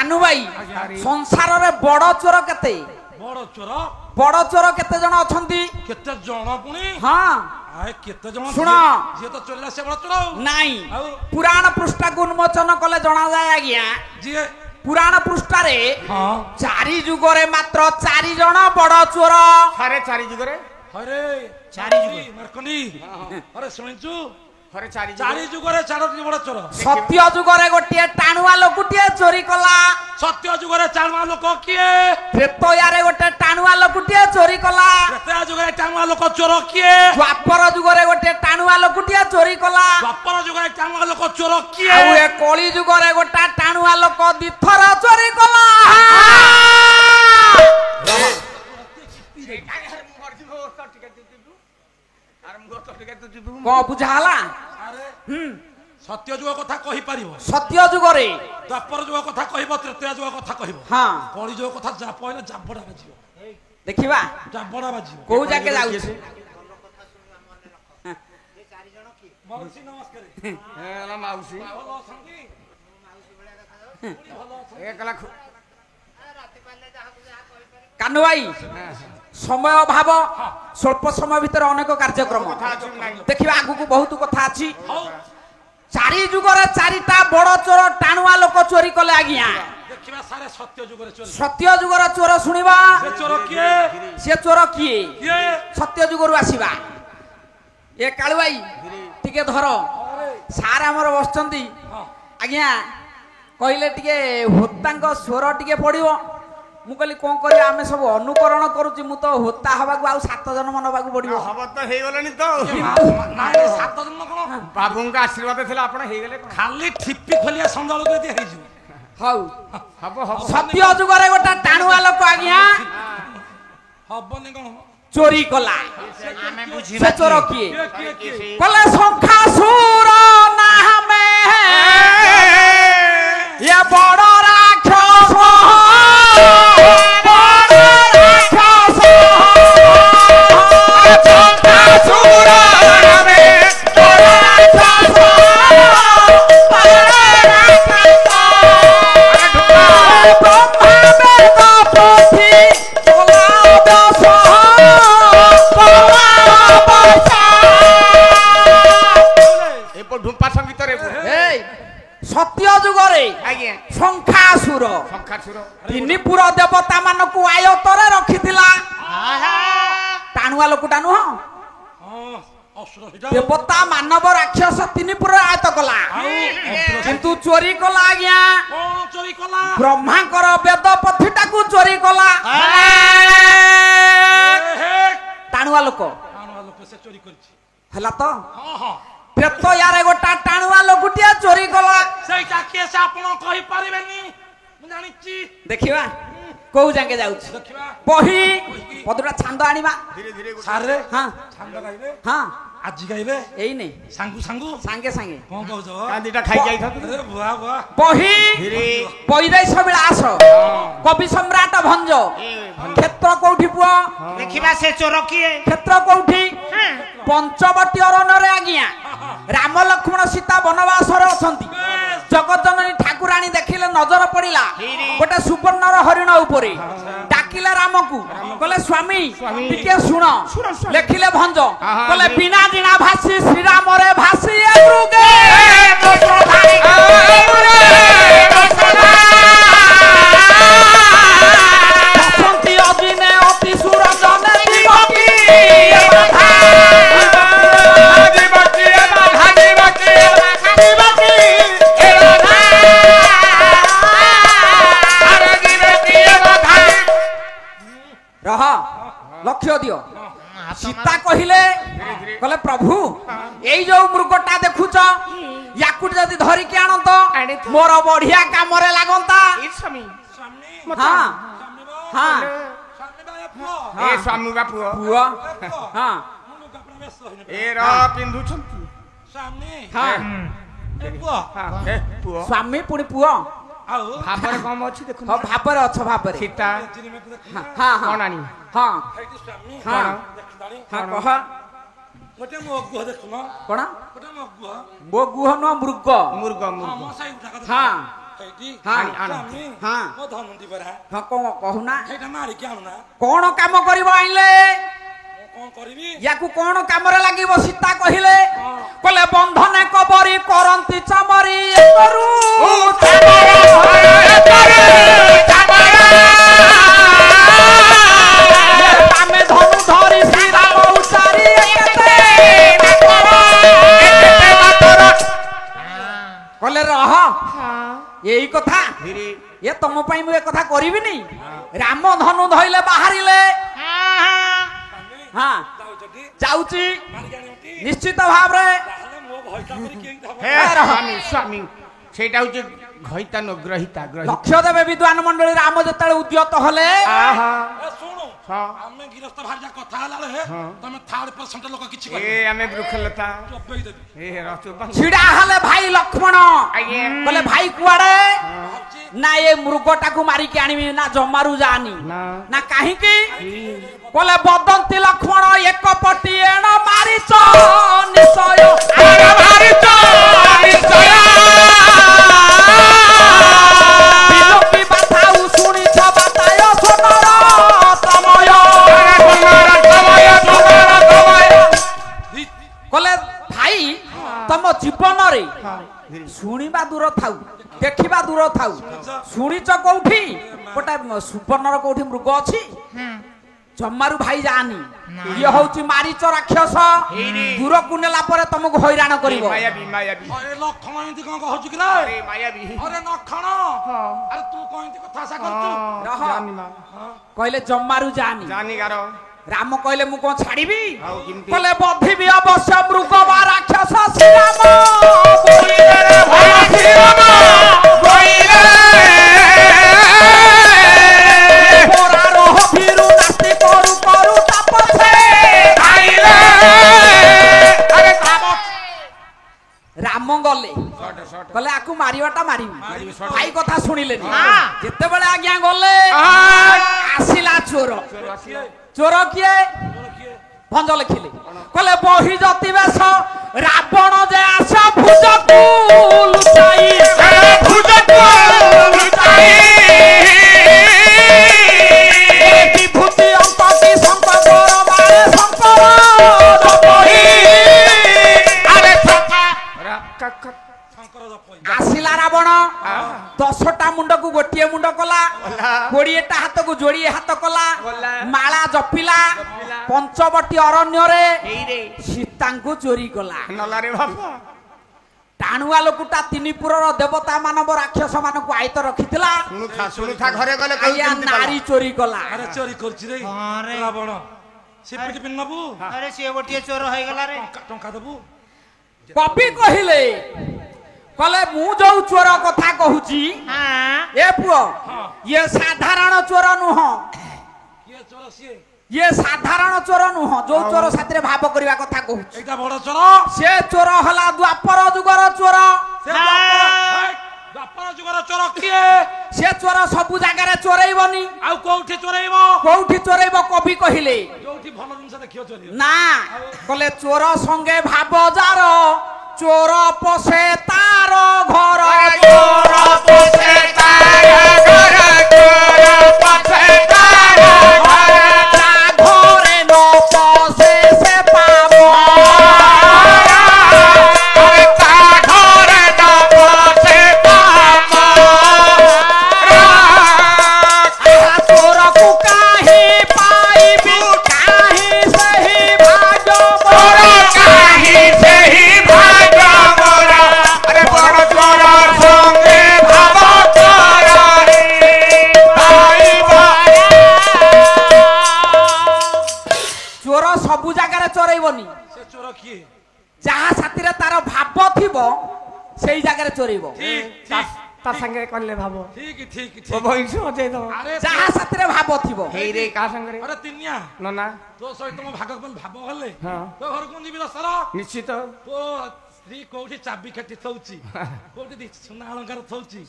कानू भाई संसार रे बड़ चोर केते बड़ चोर केते जण अछंती केते जण पुनी हां आए केते जण सुन जे तो चलला से बड़ चोर नाही पुराण पृष्ठा को उन्मोचन कले जणा जाय आज्ञा जी पुराण पृष्ठा रे हां चारि जुग रे मात्र 4 जण बड़ चोर अरे 4 जुग रे अरे 4 जुग मरकनी अरे सुनिचु अरे 4 जुग रे 4टी बड़ चोर सत्य जुग रे गोटिए टाणुआ लोकुटिए चोरी कला सत्य जुग रे चाणुआ लोक किए त्रेतया रे गोटे टाणुआ लोकुटिए चोरी कला त्रेतया जुग रे टाणुआ लोक चोर किए द्वापर जुग रे गोटे टाणुआ लोकुटिए चोरी कला द्वापर जुग रे टाणुआ लोक चोर किए आ ए कली जुग रे गोटा टाणुआ लोक दिथर चोरी कला को बुझाला सत्य जुग कथा कहि परिबो सत्य जुग रे द्वापर जुग कथा कहिबो त्रेतया जुग कथा कहिबो हां कली जुग कथा जा पहिले जाबडा बाजियो देखिबा जाबडा बाजियो को जाके जाउछ ए 4 जण की मौसी नमस्कार हेला माउसी भलो संगी एक लाख राती पाले जा कहि पारे कानू भाई समय अभाव स्वल्प समय भीतर अनेक कार्यक्रम देखिबा आगु को बहुत कथा अछि 4 जुग रे 4टा बड़ चोर टाणुआ लोक चोरी कले आज्ञा देखिबा सारे सत्य जुग रे चोर सत्य जुग रे चोर सुनिबा से चोर किए किए सत्य जुग रु आसीबा ए काळू भाई टिके धर सार हमर बसचंती आज्ञा कहिले टिके होतांक स्वर टिके पडिबो मु कहली कोन करी आमे सब अनुकरण करूची मु तो होता हबा को आ 7 जन्म नबाकू पडिबो हब तो हे गलनी तो नाइ 7 जन्म कोन बाबूंका आशीर्वाद थिला आपण हे गले खाली ठिप्पी खोलिया संजाल के दे हेजु हौ हब हब सत्य जुग रे गोटा टाणुआ लोक आज्ञा हबनी कोन चोरी कला आमे बुझी से चोर किए किए कले संखासुर ना हमें ये बड़ राक्षस संखासुर हमें बड़ राक्षस ढुम्पा संगीत रे सत्य जुग रे आज्ञा संखासुर तिनिपुर देवता मानकु आयतरे रखिथिला टाणुआ लोकटा नुह देवता मानव राक्षस तिनिपुर आयत कला किंतु चोरी कला आज्ञा कोन चोरी कला ब्रह्मांकर वेद पथिटाकु चोरी कला टाणुआ लोक से चोरी करछि हला तो हां हां प्रेत यारे गोटा टाणुआ लोकटिया चोरी कला सेटा केस आपण कहि परिबेनी मु जानिछि देखिबा को जाके जाउछि देखिबा बही पदुरा छांद आनिबा धीरे धीरे सारे हां छांद गाइबे हां आज गाइबे एई नै सांगू सांगू सांगे सांगे कोन कहू कांदीटा खाई जाई था अरे बुआ बुआ बही धीरे पैदैश विलास कवि सम्राट भंज क्षेत्र कोठी पुआ देखिबा से चोर किए क्षेत्र कोठी पंचवटी अरण्य रे आज्ञा राम लक्ष्मण सीता वनवास रे अछंती जगतजननी ठाकुराणी देखिले नजर पड़िला गोटे सुवर्णर हरिण उपरे डाकिले राम को कहले स्वामी टिके सुन लेखिले भंज कहले बिना दिना भासी श्री राम रे भासी मृगे बसंती अदिने अति सुरजने दिगकी रह लक्ष्य दियो सीता कहिले कहले प्रभु एई जो मृगटा देखुच याकु जदी धरि के आनंत मोर बढ़िया काम रे लागंता हां हां ए स्वामी बापू पुआ हां ए र पिंधु छंती सामने हां ए बुआ ए पुओ स्वामी पुणी पुआ आउ भाबर कम अछि देखु हां भापर अछ भापर सीता जिनी में देख हां हां कोनानी हां हेटी स्वामी हां देख दानी हां कह गोटे मगुआ देखुन कोना गोटे मगुआ मो गुह न मृग मुर्ग हम साई उठा कर हां ଏଇଠି ହଁ ସ୍ୱାମୀ ହଁ ମୋ ଧନୁଣ୍ଡି ପରା ହଁ କଣ କହୁନା ସେଇଟା ମାରିକି ଆଣୁନା କଣ କାମ କରିବ ଆଇଲେ ମୁଁ କଣ କରିବି ୟାକୁ କଣ କାମରେ ଲାଗିବ ସୀତା କହିଲେ କହିଲେ ବନ୍ଧନେ କବରୀ କରନ୍ତି ଚାମରି ଏକରୁ ଆମେ ଧନୁ ଧରି ଶ୍ରୀରାମ ଉଚାରି କହିଲେ ରହ ଏଇ କଥା ଏ ତମ ପାଇଁ ମୁଁ ଏ କଥା କରିବିନି ରାମ ଧନୁ ଧଇଲେ ବାହାରିଲେ ହଁ ଯାଉଛଟି ଯାଉଛି ମାରିକି ଆଣିବଟି ନିଶ୍ଚିତ ଭାବରେ ତାହେଲେ ମୋ ଭୟଟା କରି କେମିତି ହବ ହେ ସ୍ୱାମୀ ସ୍ୱାମୀ ସେଇଟା ହଉଛି ଘଇତା ଗ୍ରହିତା ଗ୍ରହିତା ଲକ୍ଷ୍ୟ ଦେବେ ବିଦ୍ୱାନ ମଣ୍ଡଳୀ ରାମ ଯେତେବେଳେ ଉଦ୍ୟତ ହେଲେ ଆହା ଏ ଶୁଣୁ ହଁ ଆମେ ଗିରସ୍ତ ଭାରି ଯା କଥା ହେଲା ବେଳେ ତମେ 3% ଲୋକ କିଛି ଏ କହିବେ ଆମେ ବୃକ୍ଷଲତା ଚୋପେଇ ଦେବି ଏ ରଚୁବା ଛିଡା ହେଲେ ଭାଇ ଲକ୍ଷ୍ମଣ ଆଜ୍ଞା କହିଲେ ଭାଇ କୁଆଡେ ଭାବୁଛି ନା ଏ ମୃଗଟାକୁ ମାରିକି ଆଣିବି ନା ଜମାରୁ ଯାନି ନା ନା କାହିଁକି କହିଲେ ବଦନ୍ତି ଲକ୍ଷ୍ମଣ ଏକ ପଟି ଏଣ ମାରିଛ ନିଶ୍ଚୟ ବିଲୋପି ବାଥାଉ ଶୁଣିଛ ବାତାୟ ସୋନର ସମୟ କହିଲେ ଭାଇ ତମ ଜୀବନରେ ଶୁଣିବା ଦୂର ଥାଉ ଦେଖିବା ଦୂର ଥାଉ ଶୁଣିଛ କୋଉଠି ଗୋଟେ ସୁବର୍ଣ୍ଣର କୋଉଠି ମୃଗ ଅଛି ଜମାରୁ ଭାଇ ଯାଆନି ଇଏ ହଉଛି ମାରିଚ ରାକ୍ଷସ ଦୂରକୁ ନେଲା ପରେ ତମକୁ ହଇରାଣ କରିବ ମାୟାବୀ ମାୟାବୀ ଅରେ ଲକ୍ଷଣ ଏମିତି କଣ କହୁଛୁ କି ରେ ଏ ମାୟାବୀ ଅରେ ଲକ୍ଷଣ ଆରେ ତୁ କଣ ଏମିତି କଥା ଆଶା କରୁଛୁ ରହ। ଜାନିମା କହିଲେ ଜମାରୁ ଯାଆନି ଜାନି ଗାର ରାମ କହିଲେ ମୁଁ କଣ ଛାଡିବି ଆଉ କେମିତି କହିଲେ ବଧିବି ଅବଶ୍ୟ ମୃଗ ବା ରାକ୍ଷସ ଶ୍ରୀରାମ ପରାରୋହ ଭୀରୁ ନାସ୍ତି କରୁ କରୁ ତାପସେ ରାମ ଗଲେ କହିଲେ ଆକୁ ମାରିବାଟା ମାରିବି ଭାଇ କଥା ଶୁଣିଲେନି ଯେତେବେଳେ ଆଜ୍ଞା ଗଲେ ଆସିଲା ଚୋର ଚୋର କିଏ ଭଞ୍ଜ ଲେଖିଲେ କହିଲେ ବହି ଜ୍ୟୋତି ବେଶ ରାବଣ ଯେ ଆସ ଭୁଜକୁ ଲୁଚାଇ ବିଭୂତି ଅଙ୍କଟି ଶଙ୍କର ବାଳେ ଶଙ୍କର ଶଙ୍କର ଜପଇ ଆସିଲା ରାବଣ 10ଟା ମୁଣ୍ଡକୁ ଗୋଟିଏ ମୁଣ୍ଡ କଲା 20ଟା ହାତକୁ ଯୋଡ଼ିଏ ହାତ କଲା ମାଳା ଜପିଲା ପଞ୍ଚବଟୀ ଅରଣ୍ୟରେ ସୀତାଙ୍କୁ ଚୋରି କଲା ନଲାରେ ବାପା ଟାଣୁଆ ଲୋକଟା ତିନିପୁରର ଦେବତା ମାନବ ରାକ୍ଷସ ମାନଙ୍କୁ ଆୟତ ରଖିଥିଲା ଶୁଣୁଥା ଘରେ ଗଲେ ଆଜ୍ଞା ନାରୀ ଚୋରି କଲା ଆରେ ଚୋରି କରୁଛି ରେ ରାବଣ ସେ ପିଟି ପିନ୍ ନବୁ ଆରେ ସିଏ ଗୋଟିଏ ଚୋର ହେଇଗଲା ରେ ଟଙ୍କା ଦବୁ କବି କହିଲେ କହିଲେ ମୁଁ ଯୋଉ ଚୋର କଥା କହୁଛି ଏ ପୁଅ ଇଏ ସାଧାରଣ ଚୋର ନୁହଁ କିଏ ଚୋର ସିଏ ଇଏ ସାଧାରଣ ଚୋର ନୁହଁ ଯୋଉ ଚୋର ସାଥିରେ ଭାବ କରିବା କଥା କହୁଛି ଏଇଟା ବଡ ଚୋର ସେ ଚୋର ହେଲା ଦ୍ୱାପର ଯୁଗର ଚୋର ସେ ଦ୍ୱାପର ଯୁଗର ଚୋର କିଏ ସେ ଚୋର ସବୁ ଜାଗାରେ ଚୋରେଇବନି ଆଉ କୋଉଠି ଚୋରେଇବ କୋଉଠି ଚୋରେଇବ କବି କହିଲେ ଯୋଉଠି ଭଲ ଜିନିଷ ଦେଖିବ ଚୋରେଇବ ନା କହିଲେ ଚୋର ସଙ୍ଗେ ଭାବ ଯାର ଚୋର ପଶେ ତାର ଘର ଚୋର ପଶେ ତାର ଘର ଚୋର ପଶେ ତାର ଘର ତା ଘରେ ନ ପଶେ ସେ ପାବ ତା ଘରେ ନ ପଶେ ପାପ ଚୋରକୁ କାହିଁ ପାଇବି କାହିଁ ସେହି ଭାଗ୍ୟ ମୋର କାହିଁ ସେହି ଭାଗ୍ୟ ମୋର ଆରେ ବଡ ଚୋର ସଙ୍ଗେ ଭାବ ଚୋର ସବୁ ଜାଗାରେ ଚୋରେଇବନି ସେ ଚୋର କିଏ ଯାହା ସାଥିରେ ତାର ଭାବ ଥିବ ସେଇ ଜାଗାରେ ଚୋରେଇବ ଠିକ ଠିକ ତା ସାଙ୍ଗରେ କଲେ ଭାବ ଠିକ ଠିକ ଓ ଠିକ ବଇଁଶ ବଜେଇ ଦବ ଆରେ ଯାହା ସାଥିରେ ଭାବ ଥିବ ହେଇରେ କାହା ସାଙ୍ଗରେ ଆରେ ତିନିଆ ନନା ତୋ ସହିତ ମୋ ଭାଗ ଭାବ ହେଲେ ହଁ ତୋ ଘରକୁ ଯିବି ଦଶର ନିଶ୍ଚିତ ତୋ ସ୍ତ୍ରୀ କୋଉଠି ଚାବି ଖେଟି ଥଉଛି କୋଉଠି ସୁନା ଅଳଙ୍କାର ଥଉଛି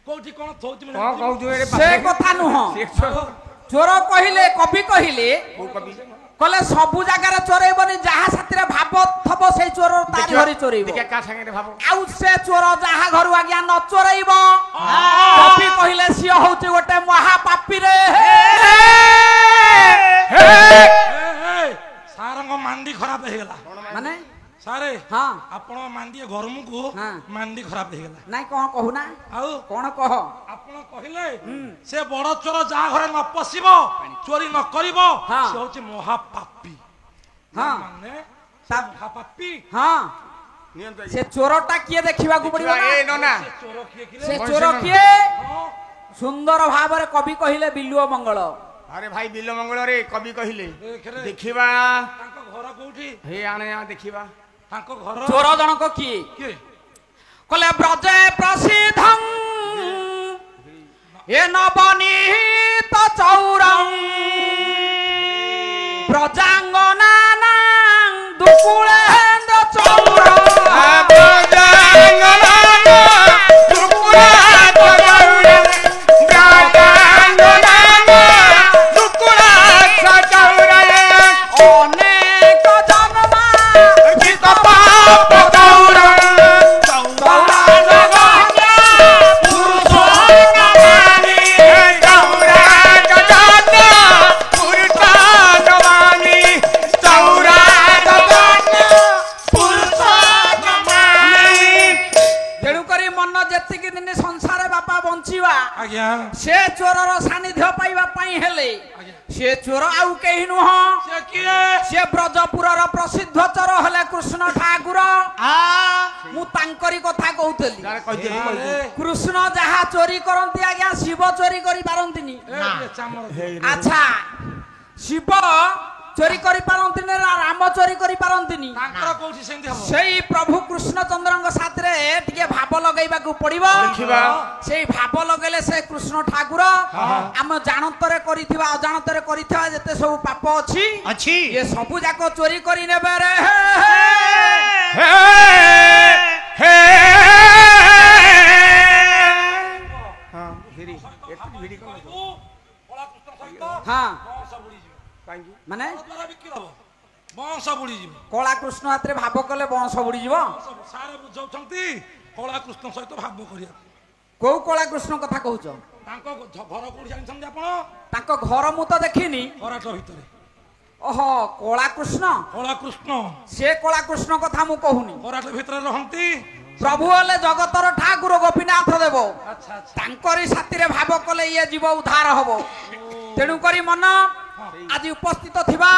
କୋଉଠି କଣ ଥଉଛି କଣ କହୁଛୁ ଏରେ ସେ କଥା ନୁହଁ ଚୋର କହିଲେ କବି କହିଲେ କୋଉ କବି କହିଲେ ସବୁ ଜାଗାରେ ଚୋରେଇବନି ଯାହା ସାଥିରେ ଭାବ ଥବ ସେଇ ଚୋର ତାରି ଘରେ ଚୋରେଇବ ଦେଖିଆ କା ସାଙ୍ଗରେ ଭାବ ଆଉ ସେ ଚୋର ଯାହା ଘରୁ ଆଜ୍ଞା ନ ଚୋରେଇବ କବି କହିଲେ ସିଏ ହଉଛି ଗୋଟେ ମହାପାପୀ ରେ ସାରଙ୍କ ମାଣ୍ଡି ଖରାପ ହେଇଗଲା ମାନେ ସାରେ ହଁ ଆପଣ ମାଣ୍ଡି ଘରମୁକୁ ହଁ। ମାଣ୍ଡି ଖରାପ ହେଇଗଲା ନାଇଁ କଣ କହୁନା ଆଉ କଣ କହ ଆପଣ କହିଲେ ସେ ବଡ ଚୋର ଯାହା ଘରେ ନ ପଶିବ ଚୋରି ନ କରିବ ହଁ। ସେ ହଉଛି ମହାପାପୀ ହଁ ମାନେ ତା- ମହାପାପୀ ହଁ ନିଅନ୍ତୁ ସେ ଚୋରଟା କିଏ ଦେଖିବାକୁ ପଡିବ ନା? ଏ ନନା ସେ ଚୋର କିଏ କିରେ? ସେ ମଣିଷ ଚୋର ନୁହଁ। କିଏ ହଁ। ସୁନ୍ଦର ଭାବରେ କବି କହିଲେ ବିଲୁଅ ମଙ୍ଗଳ ଆରେ ଭାଇ ବିଲ ମଙ୍ଗଳରେ କବି କହିଲେ ଦେଖରେ। ଦେଖିବା ତାଙ୍କ ଘର କୋଉଠି ହେ ଆଣେ ଦେଖିବା ତାଙ୍କ ଘର ଚୋର ଜଣକ କିଏ କିଏ କହିଲେ ବ୍ରଜେ ପ୍ରସିଦ୍ଧ ଏ ନବନୀତ ଚୌରଂ ବ୍ରଜାଙ୍ଗନା ଦୁକୁଳେନ୍ଦ୍ର ଚୌର ଅନେକ ଜନ୍ମା ତେଣୁକରି ମନ ଯେତିକି ଦିନ ସଂସାର ବାପା ବଞ୍ଚିବା ଆଜ୍ଞା ସେ ଚୋରର ସାନ୍ନିଧ୍ୟ ପାଇବା ପାଇଁ ହେଲେ ଆଜ୍ଞା ସେ ଚୋର ଆଉ କେହି ନୁହଁ ସେ କିଏ ସେ ବ୍ରଜପୁରର ପ୍ରସିଦ୍ଧ ଚୋର ହେଲେ କୃଷ୍ଣ ଠାକୁର ମୁଁ ତାଙ୍କରି କଥା କହୁଥିଲି କୃଷ୍ଣ ଯାହା ଚୋରି କରନ୍ତି ଆଜ୍ଞା ଶିବ ଚୋରି କରିପାରନ୍ତିନି ଆଚ୍ଛା ଶିବ ଚୋରି କରିପାରନ୍ତିନି ନା ରାମ ଚୋରି କରିପାରନ୍ତିନି ତାଙ୍କର କୋଉଠି ସେମିତି ହବ ସେଇ ପ୍ରଭୁ କୃଷ୍ଣଚନ୍ଦ୍ରଙ୍କ ସାଥିରେ ଟିକେ ଭାବ ଲଗେଇବାକୁ ପଡିବ ଦେଖିବା। ସେଇ ଭାବ ଲଗେଇଲେ ସେ କୃଷ୍ଣ ଠାକୁର ଆମ ଜାଣତରେ କରିଥିବା ଅଜାଣତରେ କରିଥିବା ଯେତେ ସବୁ ପାପ ଅଛି ଅଛି ଏ ସବୁ ଯାକ ଚୋରି କରି ନେବେ ରେ ହଁ ମାନେ ବଂଶ ବୁଡିଯିବ କଳା କୃଷ୍ଣ ହାତରେ ଭାବ କଲେ ବଂଶ ବୁଡିଯିବ ସାର ବୁଝାଉଛନ୍ତି କଳା କୃଷ୍ଣ ସହିତ ଭାବ କରିବାକୁ କୋଉ କଳା କୃଷ୍ଣ କଥା କହୁଛ ତାଙ୍କ ଘର କୋଉଠି ଜାଣିଛନ୍ତି ଆପଣ ତାଙ୍କ ଘର ମୁଁ ତ ଦେଖିନି କରାଟ ଭିତରେ ଓହୋ କଳା କୃଷ୍ଣ କଳା କୃଷ୍ଣ ସେ କଳା କୃଷ୍ଣ କଥା ମୁଁ କହୁନି କରାଟ ଭିତରେ ରହନ୍ତି ପ୍ରଭୁ ହେଲେ ଜଗତର ଠାକୁର ଗୋପୀନାଥ ଦେବ ଆଚ୍ଛା ଆଚ୍ଛା ତାଙ୍କରି ସାଥିରେ ଭାବ କଲେ ଇଏ ଜୀବ ଉଦ୍ଧାର ହବ ତେଣୁକରି ମନ ଆଜି ଉପସ୍ଥିତ ଥିବା